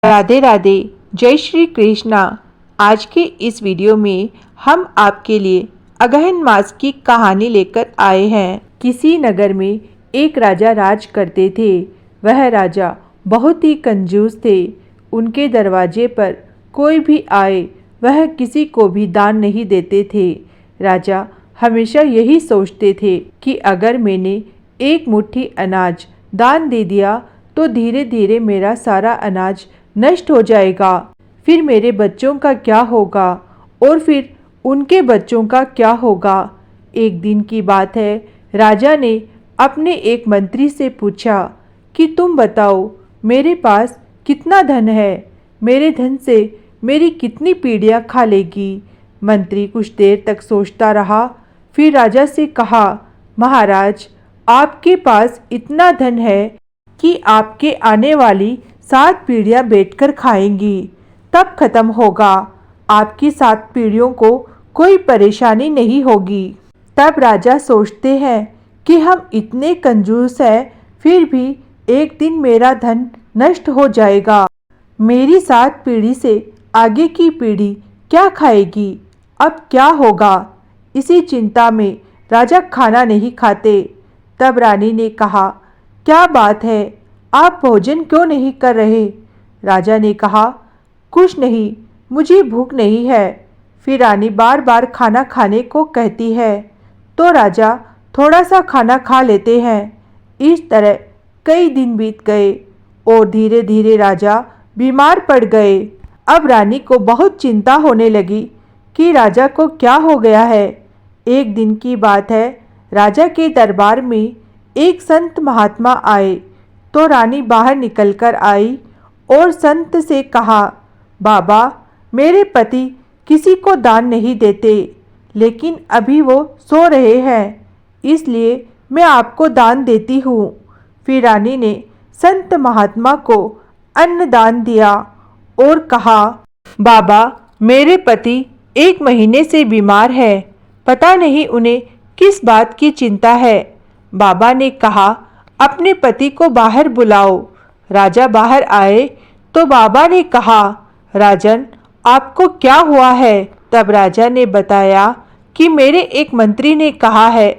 राधे राधे। जय श्री कृष्णा। आज के इस वीडियो में हम आपके लिए अगहन मास की कहानी लेकर आए हैं। किसी नगर में एक राजा राज करते थे। वह राजा बहुत ही कंजूस थे। उनके दरवाजे पर कोई भी आए वह किसी को भी दान नहीं देते थे। राजा हमेशा यही सोचते थे कि अगर मैंने एक मुट्ठी अनाज दान दे दिया तो धीरे धीरे मेरा सारा अनाज नष्ट हो जाएगा। फिर मेरे बच्चों का क्या होगा और फिर उनके बच्चों का क्या होगा। एक दिन की बात है, राजा ने अपने एक मंत्री से पूछा कि तुम बताओ मेरे पास कितना धन है, मेरे धन से मेरी कितनी पीढ़ियाँ खा लेगी। मंत्री कुछ देर तक सोचता रहा, फिर राजा से कहा, महाराज आपके पास इतना धन है कि आपके आने वाली 7 पीढ़ियाँ बैठकर खाएंगी, तब खत्म होगा। आपकी 7 पीढ़ियों को कोई परेशानी नहीं होगी। तब राजा सोचते हैं कि हम इतने कंजूस हैं, फिर भी एक दिन मेरा धन नष्ट हो जाएगा। मेरी 7 पीढ़ी से आगे की पीढ़ी क्या खाएगी, अब क्या होगा। इसी चिंता में राजा खाना नहीं खाते। तब रानी ने कहा, क्या बात है, आप भोजन क्यों नहीं कर रहे। राजा ने कहा, कुछ नहीं, मुझे भूख नहीं है। फिर रानी बार बार खाना खाने को कहती है तो राजा थोड़ा सा खाना खा लेते हैं। इस तरह कई दिन बीत गए और धीरे धीरे राजा बीमार पड़ गए। अब रानी को बहुत चिंता होने लगी कि राजा को क्या हो गया है। एक दिन की बात है, राजा के दरबार में एक संत महात्मा आए तो रानी बाहर निकलकर आई और संत से कहा, बाबा मेरे पति किसी को दान नहीं देते, लेकिन अभी वो सो रहे हैं, इसलिए मैं आपको दान देती हूँ। फिर रानी ने संत महात्मा को अन्न दान दिया और कहा, बाबा मेरे पति 1 महीने से बीमार है, पता नहीं उन्हें किस बात की चिंता है। बाबा ने कहा, अपने पति को बाहर बुलाओ। राजा बाहर आए तो बाबा ने कहा, राजन आपको क्या हुआ है। तब राजा ने बताया कि मेरे एक मंत्री ने कहा है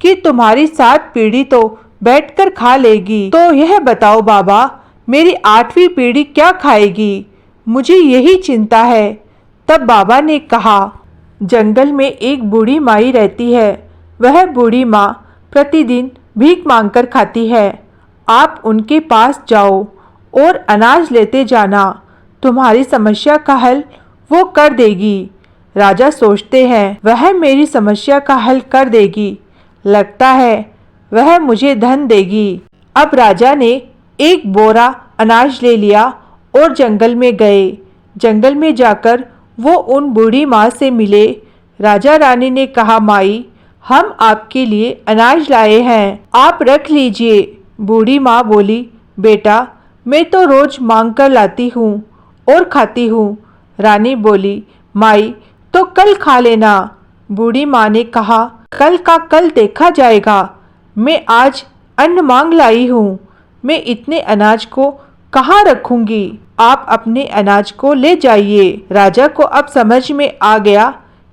कि तुम्हारी 7 पीढ़ी तो बैठकर खा लेगी, तो यह बताओ बाबा मेरी 8वीं पीढ़ी क्या खाएगी, मुझे यही चिंता है। तब बाबा ने कहा, जंगल में एक बूढ़ी माई रहती है, वह बूढ़ी माँ प्रतिदिन भीख मांगकर खाती है। आप उनके पास जाओ और अनाज लेते जाना, तुम्हारी समस्या का हल वो कर देगी। राजा सोचते हैं वह मेरी समस्या का हल कर देगी, लगता है वह मुझे धन देगी। अब राजा ने एक बोरा अनाज ले लिया और जंगल में गए। जंगल में जाकर वो उन बूढ़ी माँ से मिले। राजा रानी ने कहा, माई हम आपके लिए अनाज लाए हैं, आप रख लीजिए। बूढ़ी माँ बोली, बेटा मैं तो रोज मांग कर लाती हूँ और खाती हूँ। रानी बोली, माई तो कल खा लेना। बूढ़ी माँ ने कहा, कल का कल देखा जाएगा, मैं आज अन्न मांग लाई हूँ, मैं इतने अनाज को कहाँ रखूंगी, आप अपने अनाज को ले जाइए। राजा को अब समझ में आ गया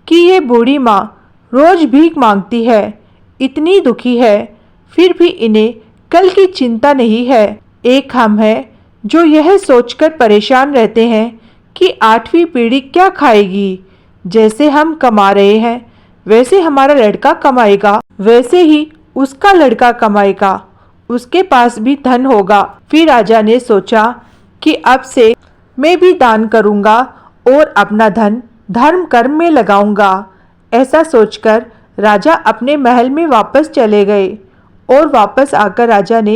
कि ये बूढ़ी माँ रोज भीख मांगती है, इतनी दुखी है, फिर भी इन्हें कल की चिंता नहीं है। एक हम है जो यह सोचकर परेशान रहते हैं कि 8वीं पीढ़ी क्या खाएगी। जैसे हम कमा रहे हैं वैसे हमारा लड़का कमाएगा, वैसे ही उसका लड़का कमाएगा, उसके पास भी धन होगा। फिर राजा ने सोचा कि अब से मैं भी दान करूंगा और अपना धन धर्म कर्म में लगाऊंगा। ऐसा सोचकर राजा अपने महल में वापस चले गए और वापस आकर राजा ने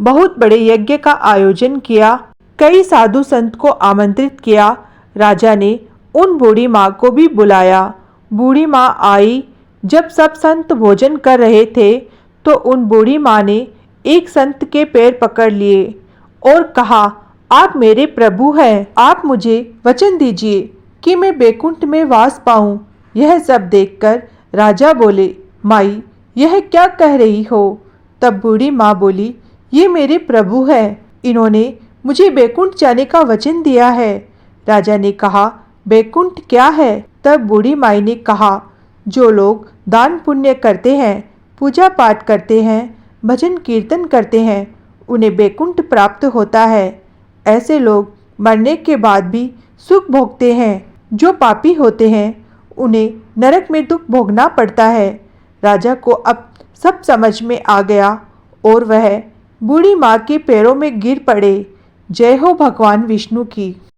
बहुत बड़े यज्ञ का आयोजन किया। कई साधु संत को आमंत्रित किया। राजा ने उन बूढ़ी माँ को भी बुलाया। बूढ़ी माँ आई। जब सब संत भोजन कर रहे थे तो उन बूढ़ी माँ ने एक संत के पैर पकड़ लिए और कहा, आप मेरे प्रभु हैं, आप मुझे वचन दीजिए कि मैं बैकुंठ में वास पाऊं। यह सब देखकर राजा बोले, माई यह क्या कह रही हो। तब बूढ़ी माँ बोली, ये मेरे प्रभु हैं, इन्होंने मुझे बैकुंठ जाने का वचन दिया है। राजा ने कहा, बैकुंठ क्या है? तब बूढ़ी माई ने कहा, जो लोग दान पुण्य करते हैं, पूजा पाठ करते हैं, भजन कीर्तन करते हैं, उन्हें बैकुंठ प्राप्त होता है। ऐसे लोग मरने के बाद भी सुख भोगते हैं। जो पापी होते हैं उन्हें नरक में दुख भोगना पड़ता है। राजा को अब सब समझ में आ गया और वह बूढ़ी माँ के पैरों में गिर पड़े। जय हो भगवान विष्णु की।